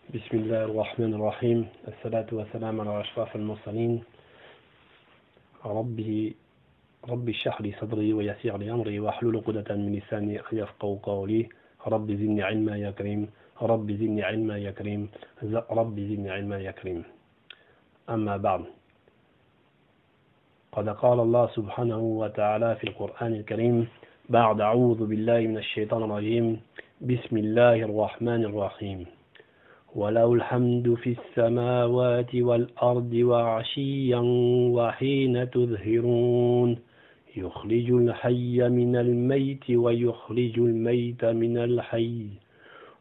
بسم الله الرحمن الرحيم الصلاة والسلام على أشرف المرسلين ربي اشرح لي صدري ويسر لي أمري واحلل عقدة من لساني يفقهوا قولي ربي زدني علما يا كريم ربي زدني علما يا كريم ربي زدني علما يا كريم. أما بعد، قد قال الله سبحانه وتعالى في القرآن الكريم بعد أعوذ بالله من الشيطان الرجيم بسم الله الرحمن الرحيم وله الحمد في السماوات والأرض وعشيا وحين تظهرون يخرج الحي من الميت ويخرج الميت من الحي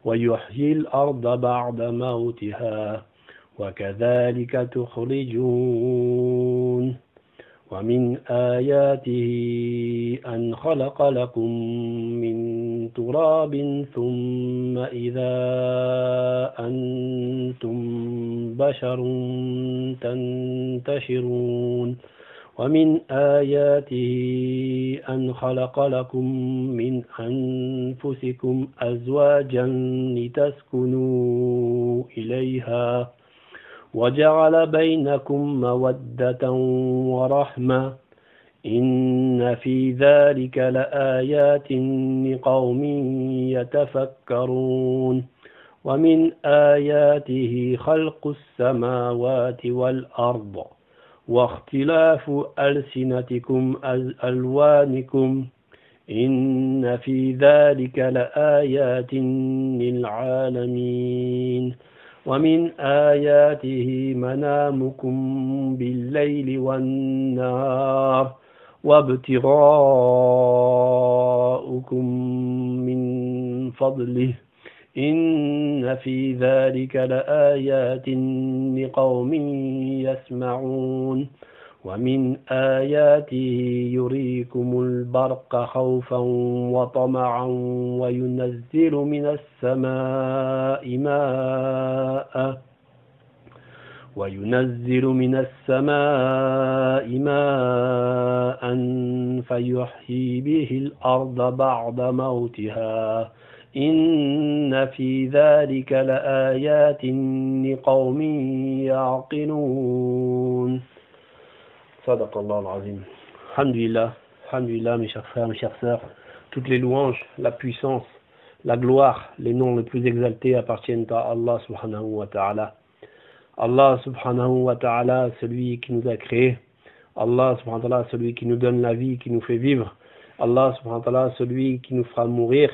ويحيي الأرض بعد موتها وكذلك تخرجون ومن آياته أن خلق لكم من تراب ثم إذا أنتم بشر تنتشرون ومن آياته أن خلق لكم من أنفسكم أزواجا لتسكنوا إليها وجعل بينكم مودة ورحمة إن في ذلك لآيات لقوم يتفكرون ومن آياته خلق السماوات والأرض واختلاف ألسنتكم ألوانكم إن في ذلك لآيات للعالمين ومن آياته منامكم بالليل والنهار وابتغاؤكم من فضله إن في ذلك لآيات لقوم يسمعون ومن آياته يريكم البرق خوفا وطمعا وينزل من السماء ماء فيحيي به الأرض بعد موتها إن في ذلك لآيات لقوم يعقلون. صدق Allah al-Azim. Alhamdulillah, alhamdulillah, mes chers frères, mes chères sœurs, toutes les louanges, la puissance, la gloire, les noms les plus exaltés appartiennent à Allah subhanahu wa ta'ala. Allah subhanahu wa ta'ala, celui qui nous a créés. Allah subhanahu wa ta'ala, celui qui nous donne la vie, qui nous fait vivre. Allah subhanahu wa ta'ala, celui qui nous fera mourir.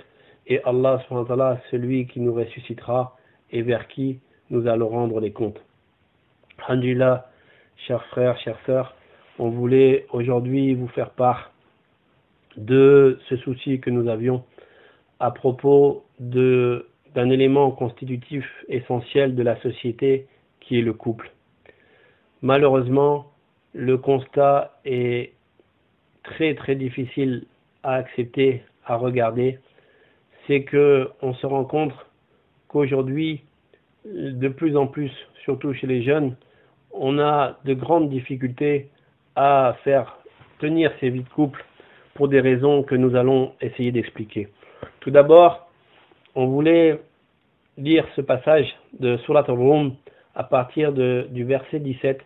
Et Allah subhanahu wa ta'ala, celui qui nous ressuscitera et vers qui nous allons rendre les comptes. Alhamdulillah, chers frères, chères sœurs, on voulait aujourd'hui vous faire part de ce souci que nous avions à propos d'un élément constitutif essentiel de la société qui est le couple. Malheureusement, le constat est très très difficile à accepter, à regarder. C'est que on se rend compte qu'aujourd'hui, de plus en plus, surtout chez les jeunes, on a de grandes difficultés à faire tenir ces vies de couple pour des raisons que nous allons essayer d'expliquer. Tout d'abord, on voulait lire ce passage de Surat al-Rum à partir du verset 17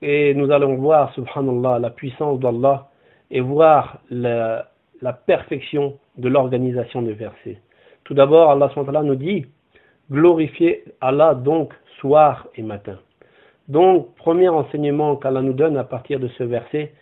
et nous allons voir, subhanallah, la puissance d'Allah et voir la perfection de l'organisation des versets. Tout d'abord, Allah subhanahu wa ta'ala nous dit glorifiez Allah donc soir et matin. Donc, premier enseignement qu'Allah nous donne à partir de ce verset,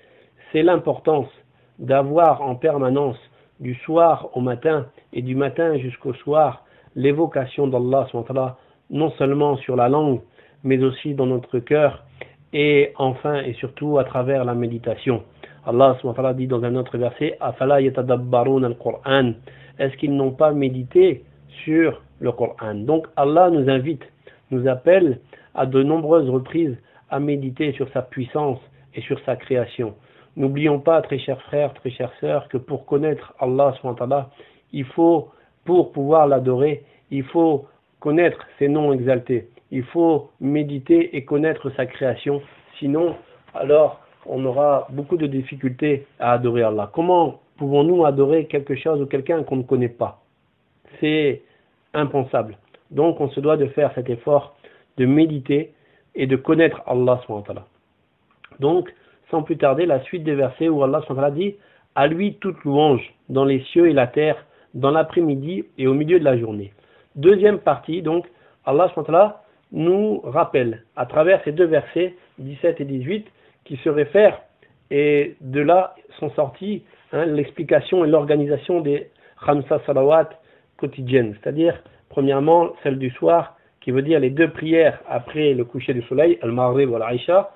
c'est l'importance d'avoir en permanence, du soir au matin et du matin jusqu'au soir, l'évocation d'Allah subhanahu wa ta'ala, non seulement sur la langue, mais aussi dans notre cœur, et enfin et surtout à travers la méditation. Allah subhanahu wa ta'ala dit dans un autre verset, Afala yatadabbarun al-Qur'an, est-ce qu'ils n'ont pas médité sur le Coran? Donc Allah nous invite, nous appelle à de nombreuses reprises à méditer sur sa puissance et sur sa création. N'oublions pas, très chers frères, très chères sœurs, que pour connaître Allah subhanahu wa ta'ala, il faut, pour pouvoir l'adorer, il faut connaître ses noms exaltés. Il faut méditer et connaître sa création. Sinon, alors, on aura beaucoup de difficultés à adorer Allah. Comment pouvons-nous adorer quelque chose ou quelqu'un qu'on ne connaît pas? C'est impensable. Donc on se doit de faire cet effort de méditer et de connaître Allah subhanahu wa ta'ala. Donc, sans plus tarder, la suite des versets où Allah subhanahu wa ta'ala dit « À lui toute louange dans les cieux et la terre, dans l'après-midi et au milieu de la journée. » Deuxième partie, donc, Allah subhanahu wa ta'ala nous rappelle à travers ces deux versets 17 et 18 qui se réfèrent, et de là sont sortis l'explication et l'organisation des Khamsa Salawat quotidiennes, c'est-à-dire premièrement celle du soir qui veut dire les deux prières après le coucher du soleil, Al-Maghrib ou Al-Aisha,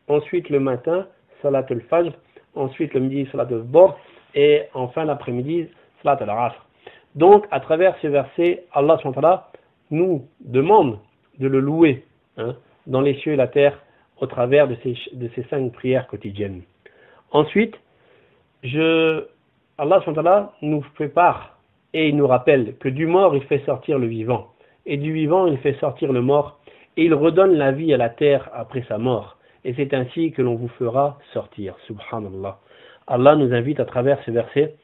ensuite le matin, Salat al-Fajr, ensuite le midi, Salat al-Bor, et enfin l'après-midi, Salat al-Asr. Donc à travers ces versets, Allah subhanahu wa ta'ala nous demande de le louer dans les cieux et la terre au travers de ces 5 prières quotidiennes. Ensuite, Allah subhanahu wa ta'ala nous fait part et il nous rappelle que du mort il fait sortir le vivant, et du vivant il fait sortir le mort, et il redonne la vie à la terre après sa mort, et c'est ainsi que l'on vous fera sortir. Subhanallah. Allah nous invite à travers ces versets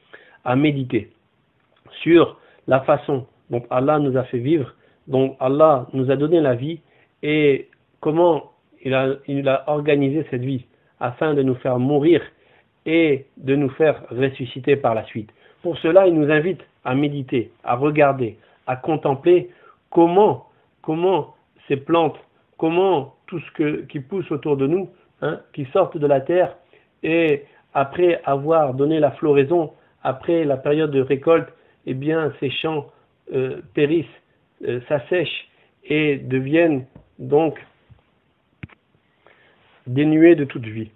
à méditer sur la façon dont Allah nous a fait vivre, dont Allah nous a donné la vie, et comment il a organisé cette vie afin de nous faire mourir et de nous faire ressusciter par la suite. Pour cela, il nous invite à méditer, à regarder, à contempler comment ces plantes, comment tout ce qui pousse autour de nous, qui sortent de la terre, et après avoir donné la floraison, après la période de récolte, eh bien ces champs périssent, s'assèchent et deviennent donc dénués de toute vie.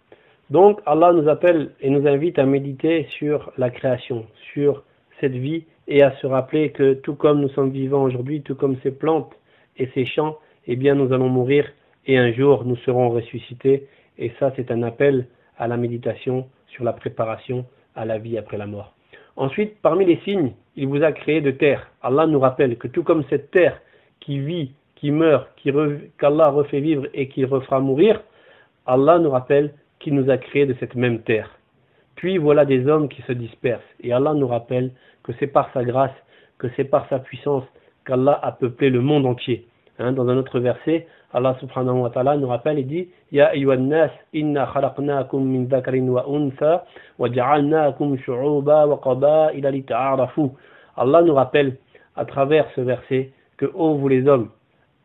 Donc Allah nous appelle et nous invite à méditer sur la création, sur cette vie, et à se rappeler que tout comme nous sommes vivants aujourd'hui, tout comme ces plantes et ces champs, eh bien nous allons mourir et un jour nous serons ressuscités. Et ça, c'est un appel à la méditation sur la préparation à la vie après la mort. Ensuite, parmi les signes, il vous a créé de terre. Allah nous rappelle que tout comme cette terre qui vit, qui meurt, qu'Allah refait vivre et qui refera mourir, Allah nous rappelle qu'il nous a créé de cette même terre. Puis voilà des hommes qui se dispersent. Et Allah nous rappelle que c'est par sa grâce, que c'est par sa puissance qu'Allah a peuplé le monde entier. Dans un autre verset, Allah subhanahu wa ta'ala nous rappelle et dit Ya ayyuhan nas inna khalaqnakum min dhakarin wa untha wa ja'alnakum shu'uba wa qaba'ila lita'arafu. Allah nous rappelle à travers ce verset que ô vous les hommes,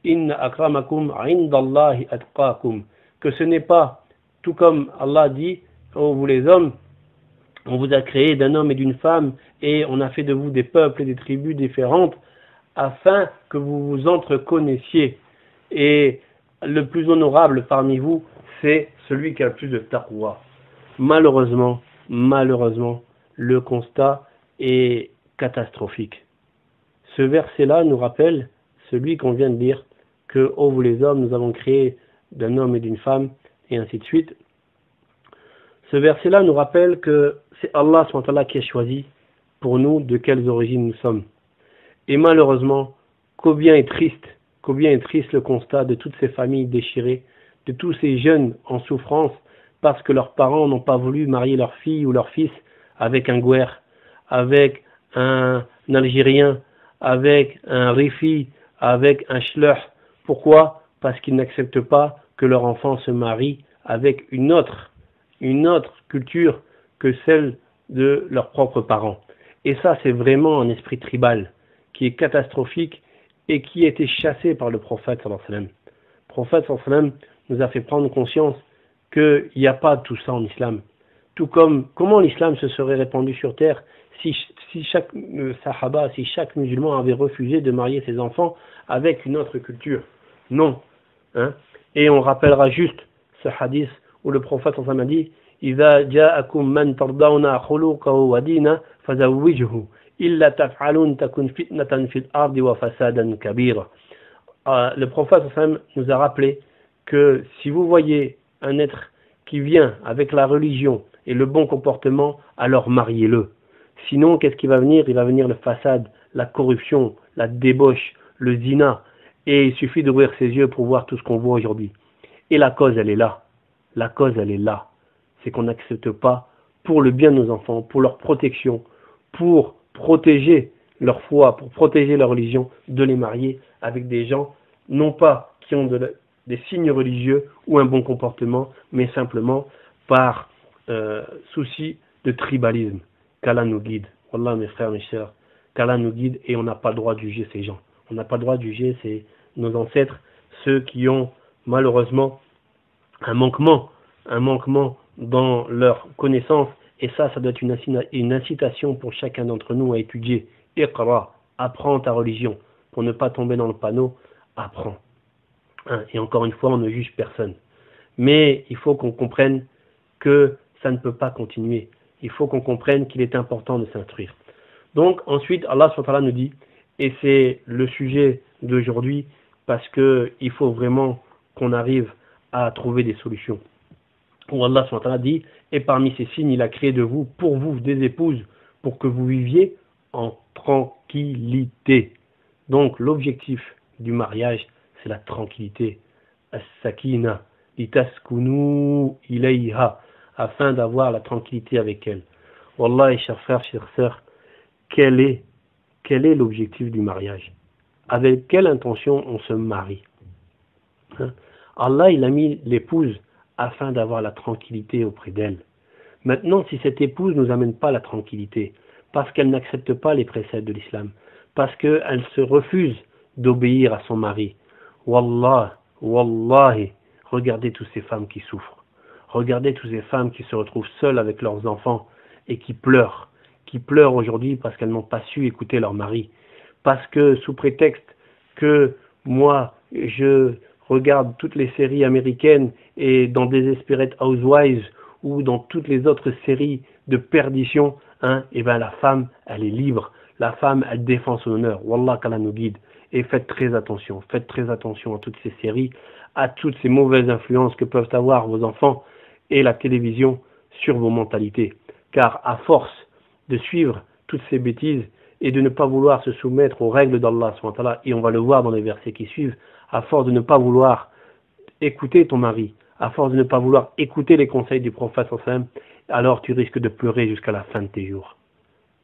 inna akramakum 'indallahi atqakum, que ce n'est pas tout comme Allah dit, ô vous les hommes, on vous a créé d'un homme et d'une femme et on a fait de vous des peuples et des tribus différentes afin que vous vous entreconnaissiez. Et le plus honorable parmi vous, c'est celui qui a le plus de taqwa. Malheureusement, le constat est catastrophique. Ce verset-là nous rappelle celui qu'on vient de dire, que, ô vous les hommes, nous avons créé d'un homme et d'une femme, et ainsi de suite. Ce verset-là nous rappelle que c'est Allah SWT qui a choisi pour nous de quelles origines nous sommes. Et malheureusement, combien est triste le constat de toutes ces familles déchirées, de tous ces jeunes en souffrance parce que leurs parents n'ont pas voulu marier leur fille ou leur fils avec un Gouer, avec un Algérien, avec un Rifi, avec un Schleur. Pourquoi? Parce qu'ils n'acceptent pas que leur enfant se marie avec une autre culture que celle de leurs propres parents. Et ça, c'est vraiment un esprit tribal qui est catastrophique et qui a été chassé par le prophète sallallahu alayhi wa sallam. Le prophète sallallahu alayhi wa sallam nous a fait prendre conscience qu'il n'y a pas tout ça en islam. Tout comme, comment l'islam se serait répandu sur terre si chaque sahaba, si chaque musulman avait refusé de marier ses enfants avec une autre culture? Non. Et on rappellera juste ce hadith où le prophète sallallahu alayhi wa sallam a dit إذا جاءكم من ترضون خلقه ودينه فزوجه إلا تفعلون تكن فتنة في الأرض وفسادا كبيرا. Le prophète nous a rappelé que si vous voyez un être qui vient avec la religion et le bon comportement, alors mariez-le. Sinon, qu'est-ce qui va venir? Il va venir le façade, la corruption, la débauche, le zina. Et il suffit d'ouvrir ses yeux pour voir tout ce qu'on voit aujourd'hui. Et la cause, elle est là. La cause, elle est là. C'est qu'on n'accepte pas, pour le bien de nos enfants, pour leur protection, pour protéger leur foi, pour protéger leur religion, de les marier avec des gens, non pas qui ont des signes religieux ou un bon comportement, mais simplement par souci de tribalisme. Qu'Allah nous guide. Wallah, mes frères, mes sœurs, qu'Allah nous guide et on n'a pas le droit de juger ces gens. On n'a pas le droit de juger nos ancêtres, ceux qui ont malheureusement un manquement dans leur connaissance. Et ça doit être une incitation pour chacun d'entre nous à étudier. Iqra, apprends ta religion. Pour ne pas tomber dans le panneau, apprends. Et encore une fois, on ne juge personne. Mais il faut qu'on comprenne que ça ne peut pas continuer. Il faut qu'on comprenne qu'il est important de s'instruire. Donc ensuite, Allah subhanahu wa ta'ala nous dit, et c'est le sujet d'aujourd'hui, parce qu'il faut vraiment qu'on arrive à trouver des solutions. Où Allah subhanahu wa ta'ala dit, et parmi ces signes, il a créé de vous, pour vous, des épouses, pour que vous viviez en tranquillité. Donc l'objectif du mariage, c'est la tranquillité. As-sakina, litaskunu ilayha, afin d'avoir la tranquillité avec elle. Wallah, chers frères, chères sœurs, quel est l'objectif du mariage? Avec quelle intention on se marie? Allah, il a mis l'épouse afin d'avoir la tranquillité auprès d'elle. Maintenant, si cette épouse ne nous amène pas la tranquillité, parce qu'elle n'accepte pas les préceptes de l'islam, parce qu'elle se refuse d'obéir à son mari, wallahi, regardez toutes ces femmes qui souffrent. Regardez toutes ces femmes qui se retrouvent seules avec leurs enfants et qui pleurent aujourd'hui parce qu'elles n'ont pas su écouter leur mari. Parce que sous prétexte que moi, je regarde toutes les séries américaines et dans Desperate Housewives ou dans toutes les autres séries de perdition, et ben la femme, elle est libre. La femme, elle défend son honneur. Wallah, qu'Allah nous guide. Et faites très attention à toutes ces séries, à toutes ces mauvaises influences que peuvent avoir vos enfants et la télévision sur vos mentalités. Car à force de suivre toutes ces bêtises et de ne pas vouloir se soumettre aux règles d'Allah, et on va le voir dans les versets qui suivent, à force de ne pas vouloir écouter ton mari, à force de ne pas vouloir écouter les conseils du prophète, alors tu risques de pleurer jusqu'à la fin de tes jours.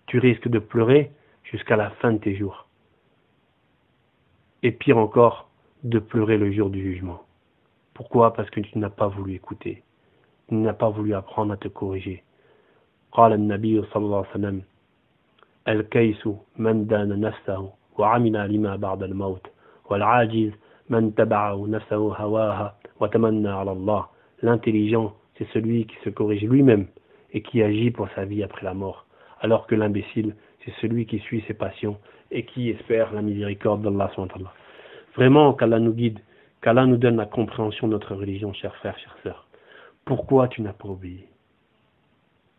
Tu risques de pleurer jusqu'à la fin de tes jours. Et pire encore, de pleurer le jour du jugement. Pourquoi? Parce que tu n'as pas voulu écouter. Tu n'as pas voulu apprendre à te corriger. قال النبي صلى الله عليه وسلم الكيس من دان نفسه وعمل لما بعد الموت والعاجز من تبعه نفسه هواها وتمنى على الله. L'intelligent, c'est celui qui se corrige lui-même et qui agit pour sa vie après la mort, alors que l'imbécile, c'est celui qui suit ses passions et qui espère la miséricorde d'Allah. Vraiment, qu'Allah nous guide, qu'Allah nous donne la compréhension de notre religion, chers frères, chères sœurs. Pourquoi tu n'as pas obéi?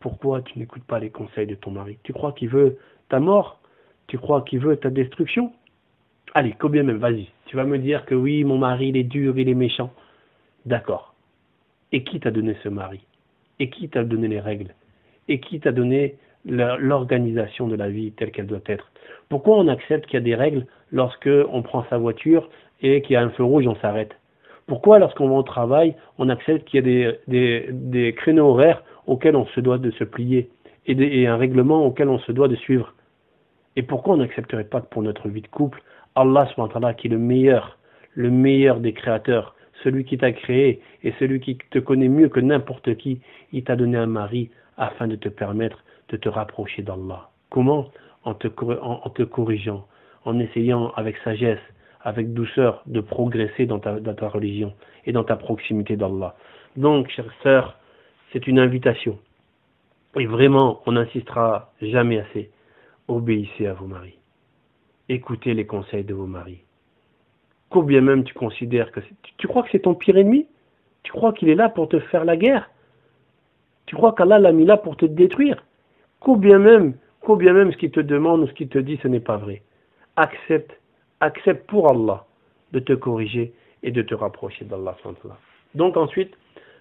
Pourquoi tu n'écoutes pas les conseils de ton mari? Tu crois qu'il veut ta mort? Tu crois qu'il veut ta destruction? Allez, combien même, vas-y. Tu vas me dire que oui, mon mari, il est dur, il est méchant. D'accord. Et qui t'a donné ce mari? Et qui t'a donné les règles? Et qui t'a donné l'organisation de la vie telle qu'elle doit être? Pourquoi on accepte qu'il y a des règles lorsque on prend sa voiture et qu'il y a un feu rouge, on s'arrête? Pourquoi lorsqu'on va au travail, on accepte qu'il y a des créneaux horaires auxquels on se doit de se plier et un règlement auquel on se doit de suivre? Et pourquoi on n'accepterait pas que pour notre vie de couple, Allah subhanahu wa ta'ala, qui est le meilleur des créateurs, celui qui t'a créé et celui qui te connaît mieux que n'importe qui, il t'a donné un mari afin de te permettre de te rapprocher d'Allah. Comment? En te corrigeant, en essayant avec sagesse, avec douceur, de progresser dans ta religion et dans ta proximité d'Allah. Donc, chères sœurs, c'est une invitation. Et vraiment, on n'insistera jamais assez. Obéissez à vos maris. Écoutez les conseils de vos maris. Combien même tu considères que tu crois que c'est ton pire ennemi? Tu crois qu'il est là pour te faire la guerre? Tu crois qu'Allah l'a mis là pour te détruire? Combien même ce qu'il te demande ou ce qu'il te dit, ce n'est pas vrai. Accepte pour Allah de te corriger et de te rapprocher d'Allah. Donc ensuite,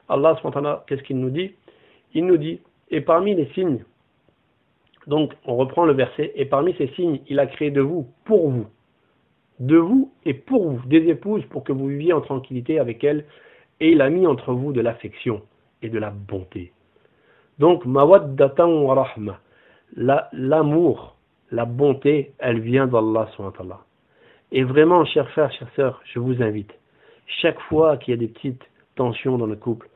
Allah, qu'est-ce qu'il nous dit? Il nous dit, et parmi les signes, donc on reprend le verset, et parmi ces signes, il a créé de vous, pour vous, de vous et pour vous, des épouses pour que vous viviez en tranquillité avec elles, et il a mis entre vous de l'affection et de la bonté. Donc, mawaddatan wa rahma, l'amour, La bonté, elle vient d'Allah subhanahu wa ta'ala. Et vraiment, chers frères, chères sœurs, je vous invite, chaque fois qu'il y a des petites tensions dans le couple,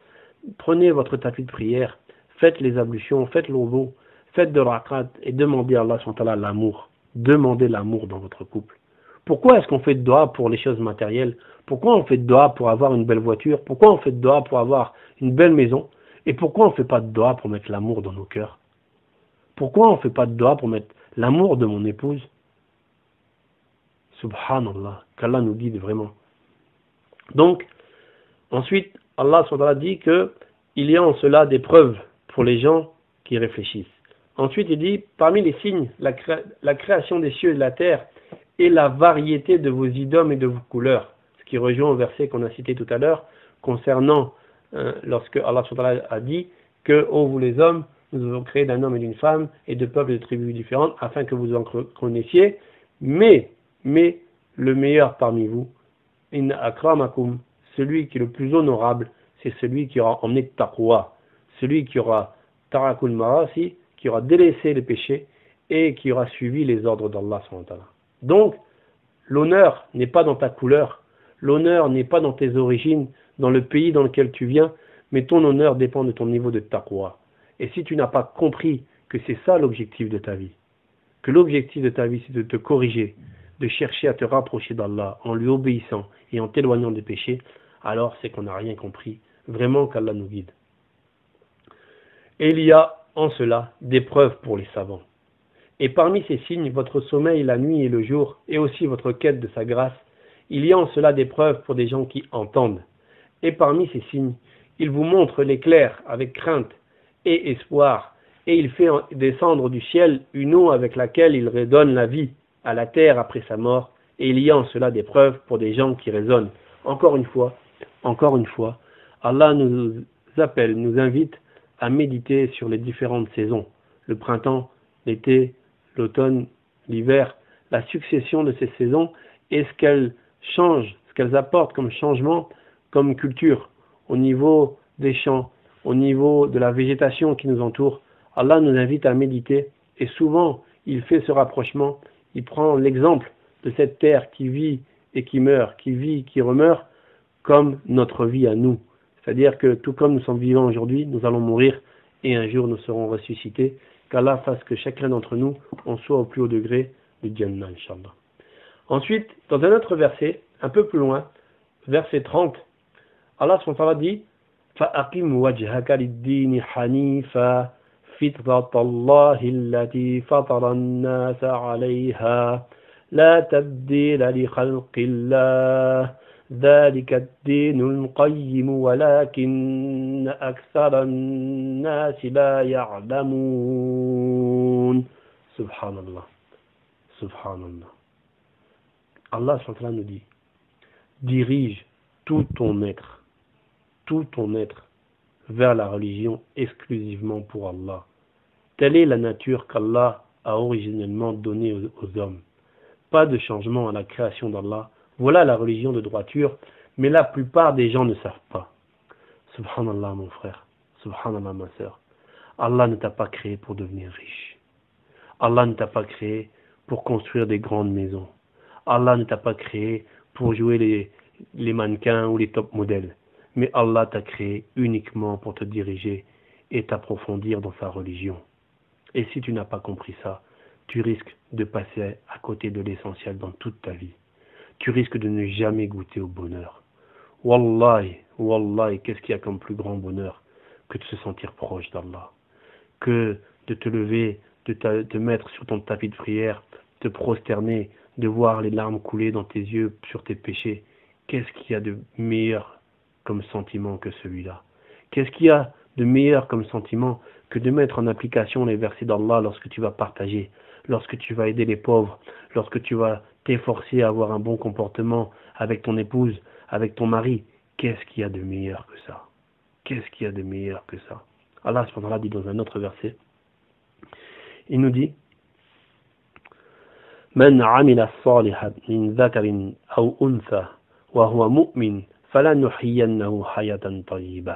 prenez votre tapis de prière, faites les ablutions, faites l'odo, faites de rakat et demandez à Allah subhanahu wa ta'ala l'amour. Demandez l'amour dans votre couple. Pourquoi est-ce qu'on fait de dua pour les choses matérielles? Pourquoi on fait de dua pour avoir une belle voiture? Pourquoi on fait de dua pour avoir une belle maison? Et pourquoi on ne fait pas de dua pour mettre l'amour dans nos cœurs? Pourquoi on ne fait pas de dua pour mettre l'amour de mon épouse? Subhanallah, qu'Allah nous guide vraiment. Donc, ensuite, Allah dit qu'il y a en cela des preuves pour les gens qui réfléchissent. Ensuite, il dit, parmi les signes, la création des cieux et de la terre et la variété de vos idiomes et de vos couleurs. Ce qui rejoint au verset qu'on a cité tout à l'heure, concernant lorsque Allah a dit que, ô vous les hommes, nous avons créé d'un homme et d'une femme et de peuples et de tribus différentes afin que vous en connaissiez, mais le meilleur parmi vous, inna akramakum, celui qui est le plus honorable, c'est celui qui aura emmené taqwa, celui qui aura tarakul marasi, qui aura délaissé les péchés et qui aura suivi les ordres d'Allah. Donc, l'honneur n'est pas dans ta couleur, l'honneur n'est pas dans tes origines, dans le pays dans lequel tu viens, mais ton honneur dépend de ton niveau de taqwa. Et si tu n'as pas compris que c'est ça l'objectif de ta vie, que l'objectif de ta vie c'est de te corriger, de chercher à te rapprocher d'Allah en lui obéissant et en t'éloignant des péchés, alors c'est qu'on n'a rien compris. Vraiment qu'Allah nous guide. Et il y a en cela des preuves pour les savants. Et parmi ces signes, votre sommeil la nuit et le jour, et aussi votre quête de sa grâce, il y a en cela des preuves pour des gens qui entendent. Et parmi ces signes, il vous montre l'éclair avec crainte et espoir, et il fait descendre du ciel une eau avec laquelle il redonne la vie à la terre après sa mort, et il y a en cela des preuves pour des gens qui raisonnent. Encore une fois, Allah nous appelle, nous invite à méditer sur les différentes saisons, le printemps, l'été, l'automne, l'hiver, la succession de ces saisons et ce qu'elles changent, ce qu'elles apportent comme changement, comme culture, au niveau des champs, au niveau de la végétation qui nous entoure. Allah nous invite à méditer et souvent il fait ce rapprochement, il prend l'exemple de cette terre qui vit et qui meurt, qui vit, qui remeurt, comme notre vie à nous. C'est-à-dire que tout comme nous sommes vivants aujourd'hui, nous allons mourir et un jour nous serons ressuscités. Qu'Allah fasse que chacun d'entre nous, on soit au plus haut degré du Jannah, Inch'Allah. Ensuite, dans un autre verset, un peu plus loin, verset 30, Allah s.w.t. dit فَأَقِمْ وَجْهَكَ لِلدِّينِ حَنِيفًا فِطْرَةَ اللَّهِ الَّتِي فَطَرَ النَّاسَ عَلَيْهَا لَا تَبْدِيلَ لِخَلْقِ اللَّهِ ذلك الدين القيم ولكن أكثر الناس لا يعلمون. Subhanallah. Subhanallah. Allah nous dit, dirige tout ton être vers la religion exclusivement pour Allah. Telle est la nature qu'Allah a originellement donnée aux hommes. Pas de changement à la création d'Allah. Voilà la religion de droiture, mais la plupart des gens ne savent pas. Subhanallah mon frère, Subhanallah ma sœur. Allah ne t'a pas créé pour devenir riche. Allah ne t'a pas créé pour construire des grandes maisons. Allah ne t'a pas créé pour jouer les mannequins ou les top modèles. Mais Allah t'a créé uniquement pour te diriger et t'approfondir dans sa religion. Et si tu n'as pas compris ça, tu risques de passer à côté de l'essentiel dans toute ta vie. Tu risques de ne jamais goûter au bonheur. Wallahi, qu'est-ce qu'il y a comme plus grand bonheur que de se sentir proche d'Allah, que de te lever, de te mettre sur ton tapis de prière, te prosterner, de voir les larmes couler dans tes yeux sur tes péchés. Qu'est-ce qu'il y a de meilleur comme sentiment que celui-là? Qu'est-ce qu'il y a de meilleur comme sentiment que de mettre en application les versets d'Allah lorsque tu vas partager, lorsque tu vas aider les pauvres, lorsque tu vas t'efforcer à avoir un bon comportement avec ton épouse, avec ton mari? Qu'est-ce qu'il y a de meilleur que ça? Qu'est-ce qu'il y a de meilleur que ça? Allah subhanahu dit dans un autre verset, il nous dit من عمل صالحا من ذكر أو أنثى وهو مؤمن فلنحيينه حياة طيبة.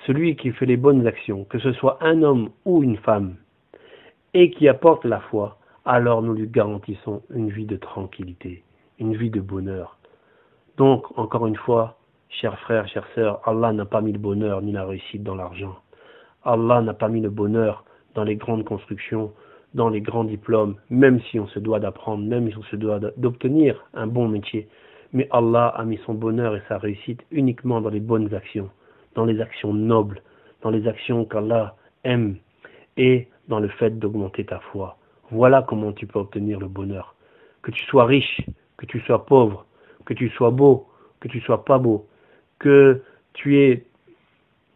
Celui qui fait les bonnes actions, que ce soit un homme ou une femme, et qui apporte la foi, alors nous lui garantissons une vie de tranquillité, une vie de bonheur. Donc, encore une fois, chers frères, chères sœurs, Allah n'a pas mis le bonheur ni la réussite dans l'argent. Allah n'a pas mis le bonheur dans les grandes constructions, dans les grands diplômes, même si on se doit d'apprendre, même si on se doit d'obtenir un bon métier. Mais Allah a mis son bonheur et sa réussite uniquement dans les bonnes actions, dans les actions nobles, dans les actions qu'Allah aime et dans le fait d'augmenter ta foi. Voilà comment tu peux obtenir le bonheur. Que tu sois riche, que tu sois pauvre, que tu sois beau, que tu sois pas beau, que tu aies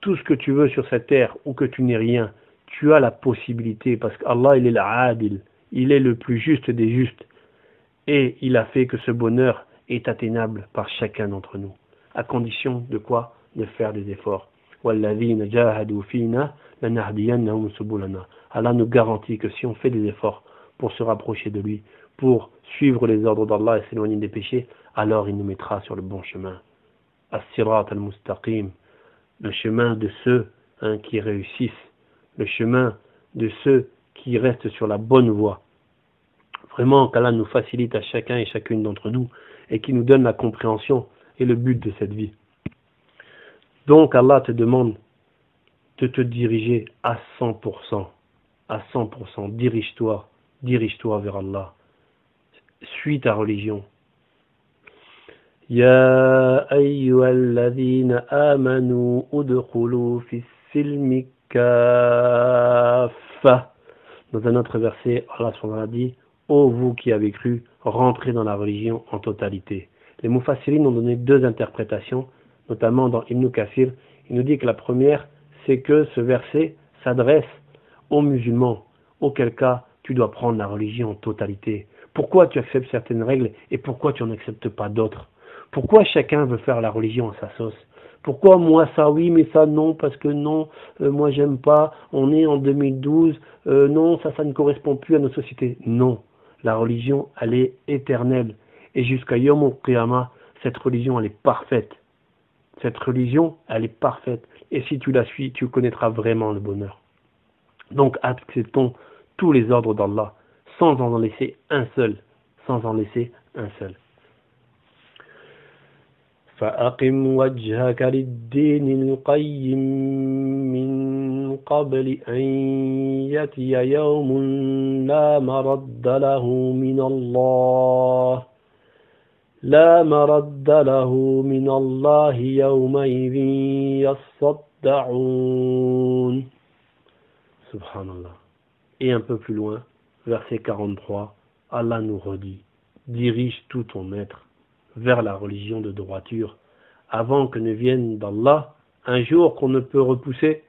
tout ce que tu veux sur cette terre ou que tu n'aies rien, tu as la possibilité, parce qu'Allah il est l'adil, il est le plus juste des justes, et il a fait que ce bonheur est atteignable par chacun d'entre nous, à condition de quoi? De faire des efforts. وَالَّذِينَ جَاهَدُوا فِينَا لَنَهْدِيَنَّهُمْ سُبُلَنَا. Allah nous garantit que si on fait des efforts pour se rapprocher de lui, pour suivre les ordres d'Allah et s'éloigner des péchés, alors il nous mettra sur le bon chemin. As-sirat al-mustaqim, le chemin de ceux qui réussissent, le chemin de ceux qui restent sur la bonne voie. Vraiment qu'Allah nous facilite à chacun et chacune d'entre nous et qui nous donne la compréhension et le but de cette vie. Donc Allah te demande de te diriger à 100%, à 100%, dirige-toi vers Allah, suis ta religion. Ya ayyuhalladhina amanu udkhulu fis-silmi kaffa. Dans un autre verset, Allah subhanahu wa ta'ala dit: ô vous qui avez cru, rentrez dans la religion en totalité. Les Mufassirin ont donné deux interprétations, notamment dans Ibn Kathir. Il nous dit que la première, c'est que ce verset s'adresse aux musulmans, auquel cas tu dois prendre la religion en totalité. Pourquoi tu acceptes certaines règles et pourquoi tu n'en acceptes pas d'autres? Pourquoi chacun veut faire la religion à sa sauce? Pourquoi moi ça oui mais ça non, parce que non, moi j'aime pas, on est en 2012, non, ça ne correspond plus à nos sociétés. Non, la religion elle est éternelle et jusqu'à Yom al-Qiyamah, cette religion elle est parfaite. Cette religion elle est parfaite et si tu la suis, tu connaîtras vraiment le bonheur. Donc acceptons tous les ordres d'Allah sans en laisser un seul, sans en laisser un seul. فأقم وجهك للدين القيم من قبل أن يأتي يوم لا مرد له من الله يومئذ يصدعون. Subhanallah. Et un peu plus loin, verset 43, Allah nous redit: dirige tout ton être vers la religion de droiture, avant que ne vienne d'Allah un jour qu'on ne peut repousser.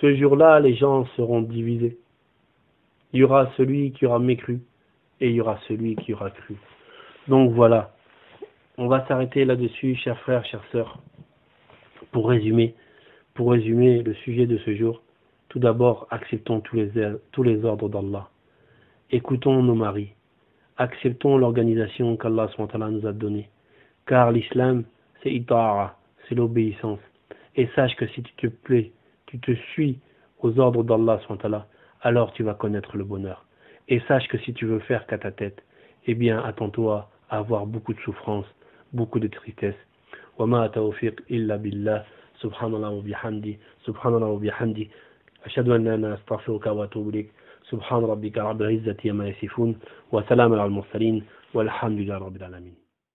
Ce jour-là, les gens seront divisés. Il y aura celui qui aura mécru et il y aura celui qui aura cru. Donc voilà, on va s'arrêter là-dessus, chers frères, chères sœurs, pour résumer le sujet de ce jour. Tout d'abord, acceptons tous les ordres d'Allah. Écoutons nos maris. Acceptons l'organisation qu'Allah SWT nous a donnée. Car l'islam, c'est ita'a, c'est l'obéissance. Et sache que si tu te plais, tu te suis aux ordres d'Allah SWT, alors tu vas connaître le bonheur. Et sache que si tu veux faire qu'à ta tête, eh bien attends-toi à avoir beaucoup de souffrance, beaucoup de tristesse. Wa ma tawfiq illa billah, subhanallah wa bihamdi, ashhadu an la ilaha illa anta astaghfiruka wa atubu ilayk. Subhan rabbika rabbil izzati amma yasifun wa salamun alal mursalin walhamdulillahi rabbil alamin.